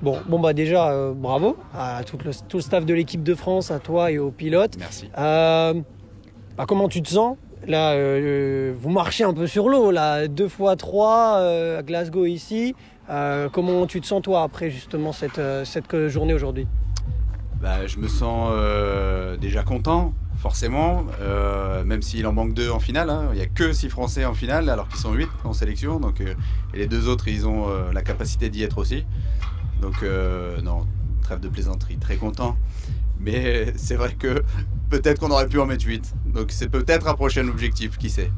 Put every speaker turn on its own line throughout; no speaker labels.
Bon bah déjà, bravo à tout le staff de l'équipe de France, à toi et aux pilotes.
Merci.
Comment tu te sens? Là, vous marchez un peu sur l'eau, là, 2 fois 3 à Glasgow ici. Comment tu te sens toi après justement cette journée aujourd'hui?
Je me sens déjà content, forcément, même s'il en manque 2 en finale, hein. Il n'y a que 6 Français en finale, alors qu'ils sont 8 en sélection. Donc, et les 2 autres, ils ont la capacité d'y être aussi. Donc non, trêve de plaisanterie, très content. Mais c'est vrai que peut-être qu'on aurait pu en mettre 8. Donc c'est peut-être un prochain objectif, qui sait.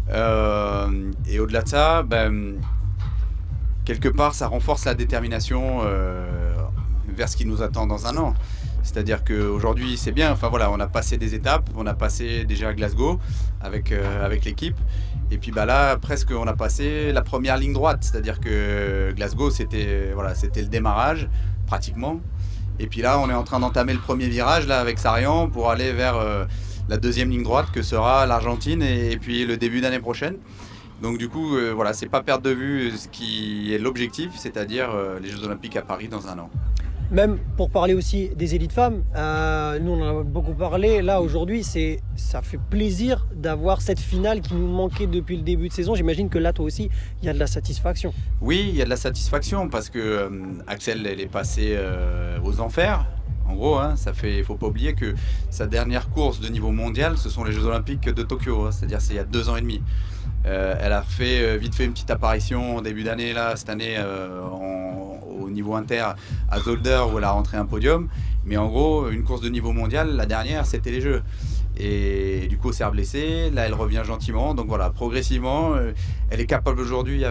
Et au-delà de ça, quelque part, ça renforce la détermination vers ce qui nous attend dans un an. C'est-à-dire qu'aujourd'hui, c'est bien. Enfin voilà, on a passé des étapes. On a passé déjà Glasgow avec l'équipe. Et puis là, presque, on a passé la première ligne droite. C'est-à-dire que Glasgow, c'était le démarrage, pratiquement. Et puis là, on est en train d'entamer le premier virage là, avec Sarian pour aller vers la deuxième ligne droite que sera l'Argentine et puis le début d'année prochaine. Donc du coup, c'est pas perdre de vue ce qui est l'objectif, c'est-à-dire les Jeux Olympiques à Paris dans un an.
Même pour parler aussi des élites femmes, nous on en a beaucoup parlé. Là aujourd'hui, ça fait plaisir d'avoir cette finale qui nous manquait depuis le début de saison. J'imagine que là, toi aussi, il y a de la satisfaction.
Oui, il y a de la satisfaction parce que Axel, elle est passée aux enfers. En gros, hein, faut pas oublier que sa dernière course de niveau mondial, ce sont les Jeux Olympiques de Tokyo, hein, c'est-à-dire c'est il y a 2 ans et demi. Elle a vite fait une petite apparition en début d'année, là, cette année, au niveau inter à Zolder, où elle a rentré un podium. Mais en gros, une course de niveau mondial, la dernière, c'était les Jeux. Et du coup, elle s'est blessée. Là, elle revient gentiment. Donc voilà, progressivement, elle est capable aujourd'hui,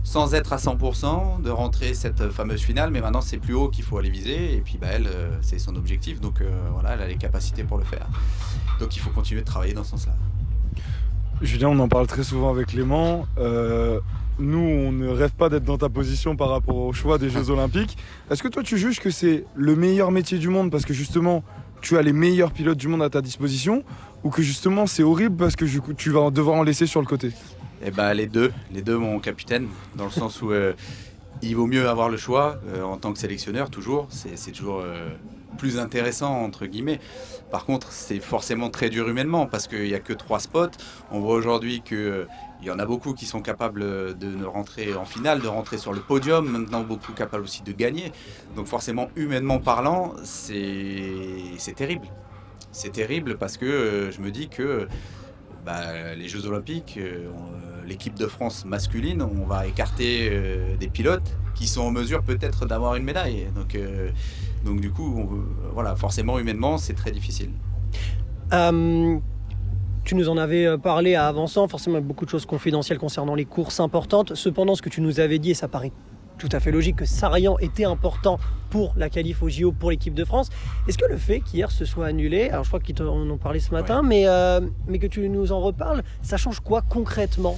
sans être à 100%, de rentrer cette fameuse finale. Mais maintenant, c'est plus haut qu'il faut aller viser. Et puis, elle, c'est son objectif. Donc voilà, elle a les capacités pour le faire. Donc il faut continuer de travailler dans ce sens-là.
Julien, on en parle très souvent avec Clément. Nous, on ne rêve pas d'être dans ta position par rapport au choix des Jeux Olympiques. Est-ce que toi, tu juges que c'est le meilleur métier du monde parce que justement, tu as les meilleurs pilotes du monde à ta disposition, ou que justement, c'est horrible parce que tu vas devoir en laisser sur le côté?
Les deux, mon capitaine, dans le sens où il vaut mieux avoir le choix en tant que sélectionneur, toujours. C'est toujours plus intéressant, entre guillemets. Par contre, c'est forcément très dur humainement parce qu'il n'y a que 3 spots. On voit aujourd'hui qu'il y en a beaucoup qui sont capables de rentrer en finale, de rentrer sur le podium, maintenant beaucoup capables aussi de gagner. Donc forcément, humainement parlant, c'est terrible. C'est terrible parce que je me dis que les Jeux Olympiques, l'équipe de France masculine, on va écarter des pilotes qui sont en mesure peut-être d'avoir une médaille. Donc du coup, forcément humainement, c'est très difficile.
Tu nous en avais parlé à avançant, forcément beaucoup de choses confidentielles concernant les courses importantes. Cependant, ce que tu nous avais dit, et ça paraît tout à fait logique, que Sarian était important pour la qualif au JO pour l'équipe de France. Est-ce que le fait qu'hier ce soit annulé, alors je crois qu'ils en ont parlé ce matin, mais que tu nous en reparles, ça change quoi concrètement?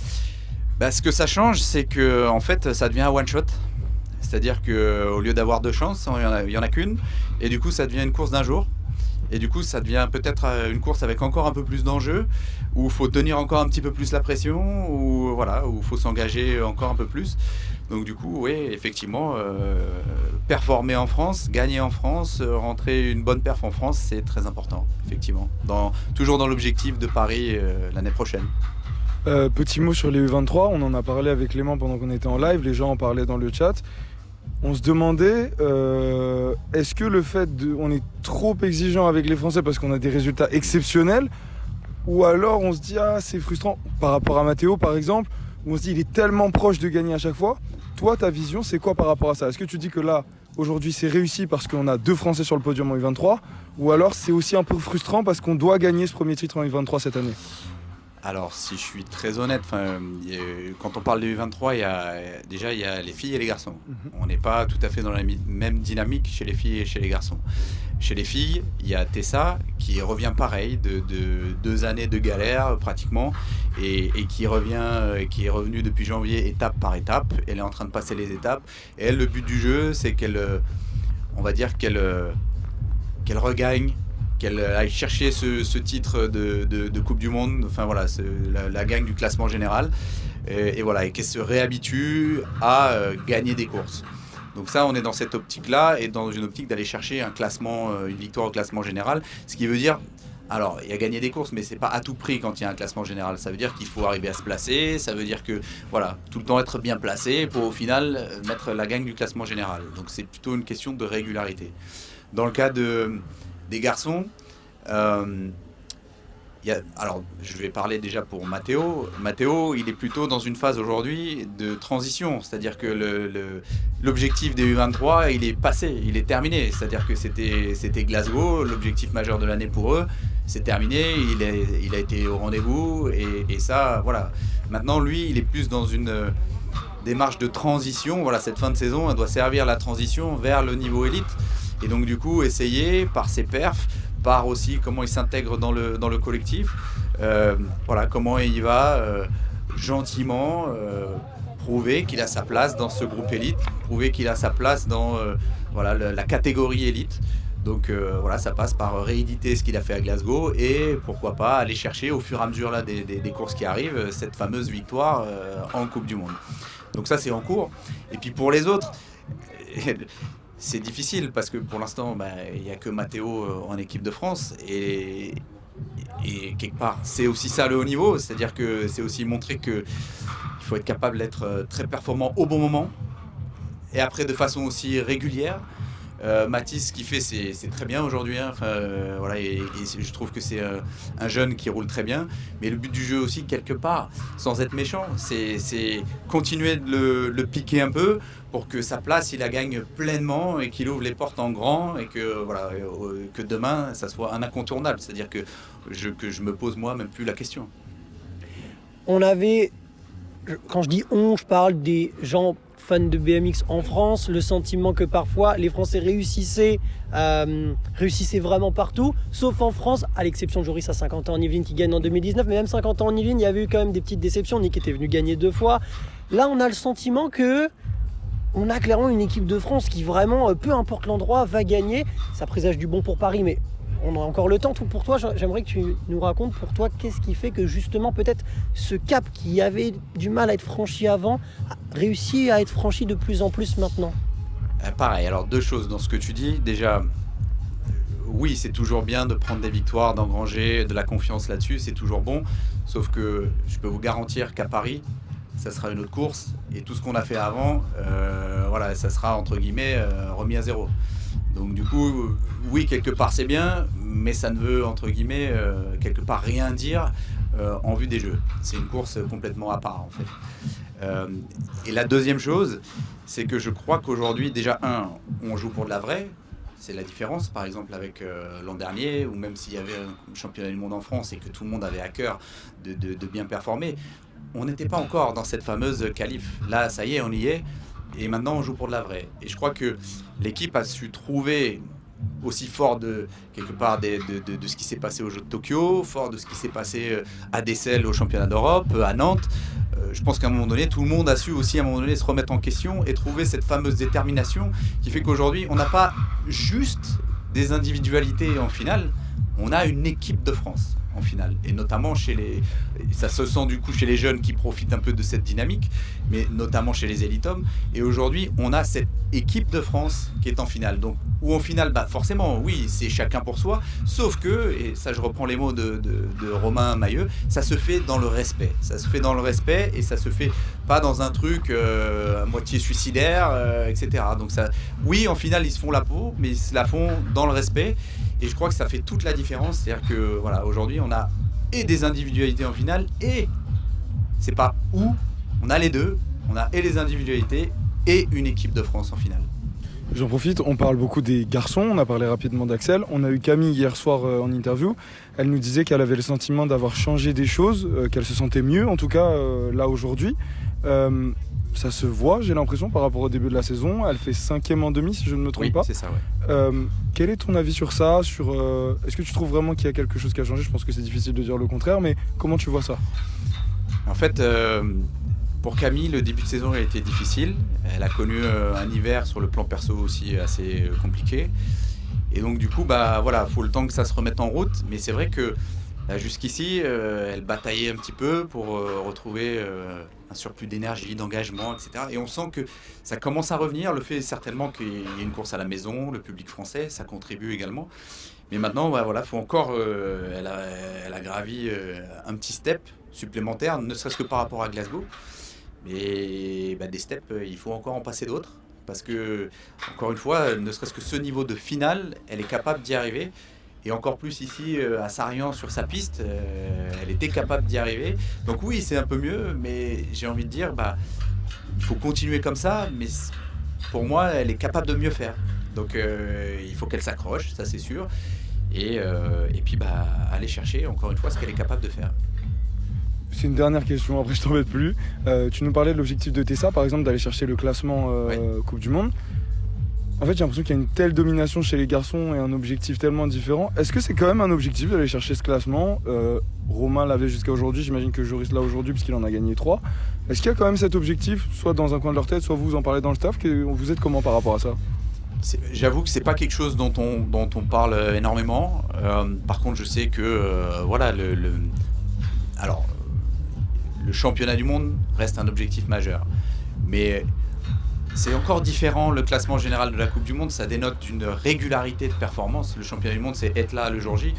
Ce que ça change, c'est que en fait, ça devient un one-shot. C'est-à-dire qu'au lieu d'avoir 2 chances, il y en a qu'une. Et du coup, ça devient une course d'un jour. Et du coup, ça devient peut-être une course avec encore un peu plus d'enjeux, où il faut tenir encore un petit peu plus la pression, où il faut s'engager encore un peu plus. Donc du coup, oui, effectivement, performer en France, gagner en France, rentrer une bonne perf en France, c'est très important, effectivement. Toujours dans l'objectif de Paris l'année prochaine.
Petit mot sur les U23, on en a parlé avec Clément pendant qu'on était en live, les gens en parlaient dans le chat. On se demandait, est-ce que le fait on est trop exigeant avec les Français parce qu'on a des résultats exceptionnels, ou alors on se dit c'est frustrant par rapport à Matteo par exemple, où on se dit il est tellement proche de gagner à chaque fois. Toi, ta vision, c'est quoi par rapport à ça? Est-ce que tu dis que là, aujourd'hui, c'est réussi parce qu'on a 2 Français sur le podium en U23, ou alors c'est aussi un peu frustrant parce qu'on doit gagner ce premier titre en U23 cette année?
Alors, si je suis très honnête, quand on parle de U23, il y a les filles et les garçons. On n'est pas tout à fait dans la même dynamique chez les filles et chez les garçons. Chez les filles, il y a Tessa qui revient pareil, de 2 années de galère pratiquement, et qui est revenue depuis janvier étape par étape. Elle est en train de passer les étapes. Et elle, le but du jeu, c'est qu'elle regagne, qu'elle aille chercher ce titre de Coupe du Monde, la gagne du classement général, et qu'elle se réhabitue à gagner des courses. Donc ça, on est dans cette optique-là et dans une optique d'aller chercher un classement, une victoire au classement général. Ce qui veut dire, alors il y a gagné des courses, mais c'est pas à tout prix quand il y a un classement général. Ça veut dire qu'il faut arriver à se placer, ça veut dire que voilà, tout le temps être bien placé pour au final mettre la gagne du classement général. Donc c'est plutôt une question de régularité. Dans le cas des garçons, alors, je vais parler déjà pour Matteo. Matteo, il est plutôt dans une phase aujourd'hui de transition. C'est-à-dire que l'objectif des U23, il est passé, il est terminé. C'est-à-dire que c'était Glasgow, l'objectif majeur de l'année pour eux. C'est terminé, il a été au rendez-vous. Et ça, voilà. Maintenant, lui, il est plus dans une démarche de transition. Voilà, cette fin de saison, elle doit servir la transition vers le niveau élite. Et donc, du coup, essayer, par ses perfs, par aussi comment il s'intègre dans le collectif, voilà, comment il va gentiment prouver qu'il a sa place dans ce groupe élite, prouver qu'il a sa place dans voilà, la catégorie élite. Donc voilà, ça passe par rééditer ce qu'il a fait à Glasgow et pourquoi pas aller chercher au fur et à mesure là, des courses qui arrivent cette fameuse victoire en Coupe du Monde. Donc ça c'est en cours. Et puis pour les autres, c'est difficile parce que pour l'instant, il n'y a que Matteo en équipe de France et quelque part, c'est aussi ça le haut niveau, c'est-à-dire que c'est aussi montrer qu'il faut être capable d'être très performant au bon moment et après de façon aussi régulière. Mathis, ce qu'il fait, c'est très bien aujourd'hui. Hein. Enfin, voilà, et je trouve que c'est un jeune qui roule très bien. Mais le but du jeu aussi, quelque part, sans être méchant, c'est continuer de le piquer un peu pour que sa place, il la gagne pleinement et qu'il ouvre les portes en grand et que, voilà, que demain, ça soit un incontournable. C'est-à-dire que je me pose moi même plus la question.
On avait, quand je dis on, je parle des gens fans de BMX en France, le sentiment que parfois les Français réussissaient vraiment partout, sauf en France, à l'exception de Joris à 50 ans en Yvelines qui gagne en 2019, mais même 50 ans en Yvelines, il y avait eu quand même des petites déceptions. Nick était venu gagner 2 fois. Là, on a le sentiment que on a clairement une équipe de France qui vraiment, peu importe l'endroit, va gagner. Ça présage du bon pour Paris, mais on a encore le temps. Pour toi, j'aimerais que tu nous racontes, pour toi, qu'est-ce qui fait que justement, peut-être, ce cap qui avait du mal à être franchi avant, a réussi à être franchi de plus en plus maintenant?
Pareil, alors 2 choses dans ce que tu dis. Déjà, oui, c'est toujours bien de prendre des victoires, d'engranger de la confiance là-dessus, c'est toujours bon. Sauf que je peux vous garantir qu'à Paris, ça sera une autre course. Et tout ce qu'on a fait avant, voilà, ça sera, entre guillemets, remis à zéro. Donc du coup, oui, quelque part c'est bien, mais ça ne veut, entre guillemets, quelque part rien dire en vue des Jeux. C'est une course complètement à part, en fait. Et la deuxième chose, c'est que je crois qu'aujourd'hui, déjà, on joue pour de la vraie. C'est la différence, par exemple, avec l'an dernier, ou même s'il y avait un championnat du monde en France et que tout le monde avait à cœur de bien performer, on n'était pas encore dans cette fameuse qualif. Là, ça y est, on y est. Et maintenant, on joue pour de la vraie. Et je crois que l'équipe a su trouver aussi fort quelque part de ce qui s'est passé aux Jeux de Tokyo, fort de ce qui s'est passé à Dessel au championnat d'Europe, à Nantes. Je pense qu'à un moment donné, tout le monde a su aussi à un moment donné se remettre en question et trouver cette fameuse détermination qui fait qu'aujourd'hui, on n'a pas juste des individualités en finale, on a une équipe de France en finale, et notamment ça se sent du coup chez les jeunes qui profitent un peu de cette dynamique, mais notamment chez les élites hommes, et aujourd'hui on a cette équipe de France qui est en finale, donc où en finale, forcément oui, c'est chacun pour soi, sauf que, et ça je reprends les mots de Romain Mailleux, ça se fait dans le respect, et ça se fait pas dans un truc à moitié suicidaire, etc. Donc ça, oui, en finale ils se font la peau, mais ils se la font dans le respect. Et je crois que ça fait toute la différence, c'est-à-dire que voilà, aujourd'hui on a et des individualités en finale et c'est pas où, on a les deux, on a et les individualités et une équipe de France en finale.
J'en profite, on parle beaucoup des garçons, on a parlé rapidement d'Axel, on a eu Camille hier soir en interview, elle nous disait qu'elle avait le sentiment d'avoir changé des choses, qu'elle se sentait mieux en tout cas là aujourd'hui. Ça se voit, j'ai l'impression, par rapport au début de la saison. Elle fait 5e en demi, si je ne me trompe pas.
Oui, c'est ça, ouais.
Quel est ton avis sur ça Est-ce que tu trouves vraiment qu'il y a quelque chose qui a changé? Je pense que c'est difficile de dire le contraire, mais comment tu vois ça?
En fait, pour Camille, le début de saison a été difficile. Elle a connu un hiver sur le plan perso aussi assez compliqué. Et donc, du coup, voilà, faut le temps que ça se remette en route. Mais c'est vrai que Là, jusqu'ici, elle bataillait un petit peu pour retrouver un surplus d'énergie, d'engagement, etc. Et on sent que ça commence à revenir. Le fait certainement qu'il y ait une course à la maison, le public français, ça contribue également. Mais maintenant, voilà, faut encore, elle a gravi un petit step supplémentaire, ne serait-ce que par rapport à Glasgow. Mais des steps, il faut encore en passer d'autres. Parce que, encore une fois, ne serait-ce que ce niveau de finale, elle est capable d'y arriver. Et encore plus ici, à Sarian, sur sa piste, elle était capable d'y arriver. Donc oui, c'est un peu mieux, mais j'ai envie de dire, il faut continuer comme ça. Mais pour moi, elle est capable de mieux faire. Donc il faut qu'elle s'accroche, ça c'est sûr. Et puis aller chercher, encore une fois, ce qu'elle est capable de faire.
C'est une dernière question, après je t'embête plus. Tu nous parlais de l'objectif de Tessa, par exemple, d'aller chercher le classement Coupe du Monde. En fait, j'ai l'impression qu'il y a une telle domination chez les garçons et un objectif tellement différent. Est-ce que c'est quand même un objectif d'aller chercher ce classement Romain l'avait jusqu'à aujourd'hui, j'imagine que Joris l'a aujourd'hui puisqu'il en a gagné 3. Est-ce qu'il y a quand même cet objectif, soit dans un coin de leur tête, soit vous en parlez dans le staff, vous êtes comment par rapport à ça ?
J'avoue que c'est pas quelque chose dont on parle énormément. Par contre, je sais que le championnat du monde reste un objectif majeur. Mais c'est encore différent, le classement général de la Coupe du Monde, ça dénote une régularité de performance. Le championnat du monde, c'est être là le jour J.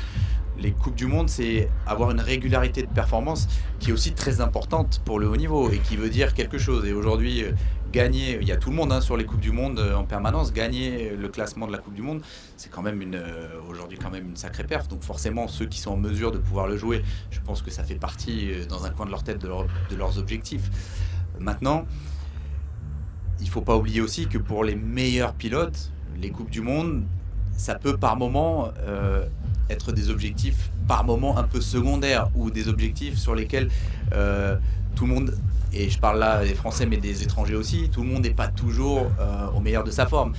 Les Coupes du Monde, c'est avoir une régularité de performance qui est aussi très importante pour le haut niveau et qui veut dire quelque chose. Et aujourd'hui, gagner, il y a tout le monde sur les Coupes du Monde en permanence, gagner le classement de la Coupe du Monde, c'est quand même aujourd'hui quand même une sacrée perf. Donc forcément, ceux qui sont en mesure de pouvoir le jouer, je pense que ça fait partie dans un coin de leur tête de leurs objectifs. Maintenant, il ne faut pas oublier aussi que pour les meilleurs pilotes, les Coupes du Monde, ça peut par moment être des objectifs par moment un peu secondaires ou des objectifs sur lesquels tout le monde, et je parle là des Français mais des étrangers aussi, tout le monde n'est pas toujours au meilleur de sa forme.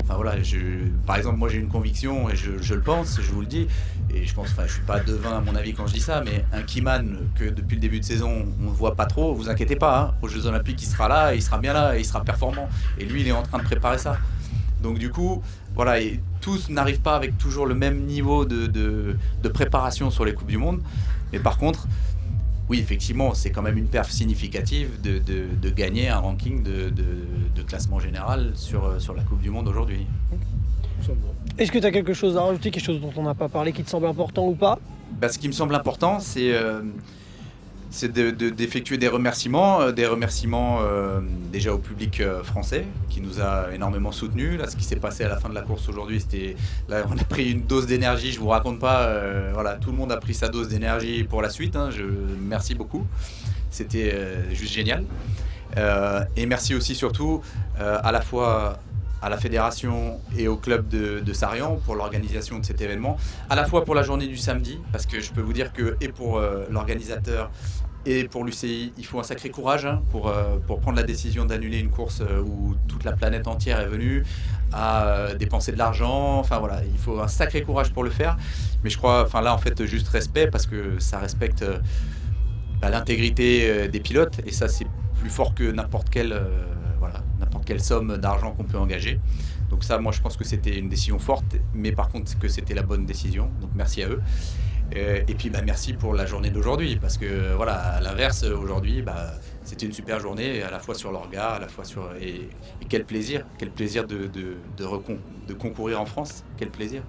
Par exemple, moi j'ai une conviction et je le pense, je vous le dis, et je pense, je suis pas devin à mon avis quand je dis ça, mais un Kiman que depuis le début de saison on ne voit pas trop, vous inquiétez pas, aux Jeux Olympiques il sera là, il sera bien là, et il sera performant, et lui il est en train de préparer ça. Donc du coup, voilà, et tous n'arrivent pas avec toujours le même niveau de préparation sur les Coupes du Monde, mais par contre, oui, effectivement, c'est quand même une perf significative de gagner un ranking de classement général sur la Coupe du Monde aujourd'hui.
Est-ce que tu as quelque chose à rajouter, quelque chose dont on n'a pas parlé, qui te semble important ou pas ?
Ce qui me semble important, c'est d'effectuer des remerciements déjà au public français qui nous a énormément soutenus. Là, ce qui s'est passé à la fin de la course aujourd'hui, on a pris une dose d'énergie, je vous raconte pas, tout le monde a pris sa dose d'énergie pour la suite, merci beaucoup, c'était juste génial. Et merci aussi surtout à la fois à la fédération et au club de Sarian pour l'organisation de cet événement, à la fois pour la journée du samedi, parce que je peux vous dire que et pour l'organisateur et pour l'UCI, il faut un sacré courage pour prendre la décision d'annuler une course où toute la planète entière est venue à dépenser de l'argent. Enfin voilà, il faut un sacré courage pour le faire. Mais je crois, là en fait, juste respect parce que ça respecte l'intégrité des pilotes et ça c'est plus fort que n'importe quelle somme d'argent qu'on peut engager. Donc ça, moi je pense que c'était une décision forte, mais par contre que c'était la bonne décision. Donc merci à eux. Et puis merci pour la journée d'aujourd'hui, parce que à l'inverse, aujourd'hui, c'était une super journée, à la fois sur l'orga, à la fois sur... Et quel plaisir de concourir en France, quel plaisir.